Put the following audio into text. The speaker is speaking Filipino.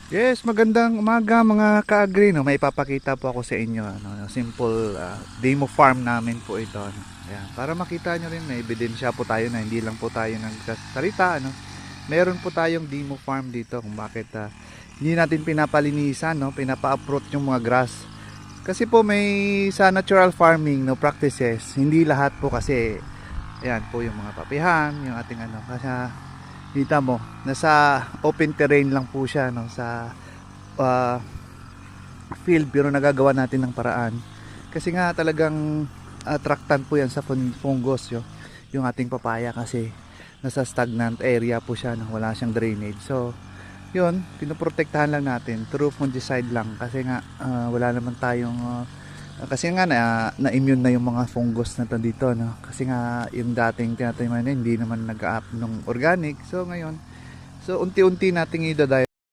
Yes, magandang umaga mga ka-agree, no. May ipapakita po ako sa inyo, ano, simple demo farm namin po ito, ano. Ayan, para makita nyo rin, may ebidensya po tayo na hindi lang po tayo nagsasalita, ano. Meron po tayong demo farm dito kung bakit hindi natin pinapalinisan, no, pinapa-uproot yung mga grass. Kasi po may sa natural farming no practices, hindi lahat po kasi ayan po yung mga papihan, yung ating ano, kasi kita mo, nasa open terrain lang po siya no, sa uh, field, pero nagagawa natin ng paraan. Kasi nga talagang attractant po yan sa fungus yung ating papaya kasi nasa stagnant area po siya no, wala siyang drainage. So yun, pinoprotektahan lang natin through fungicide lang kasi nga wala naman tayong kasi nga na-immune na yung mga fungus na to dito no, kasi nga yung dating tinatanim na hindi naman nag-a-up ng organic. So ngayon, so unti-unti nating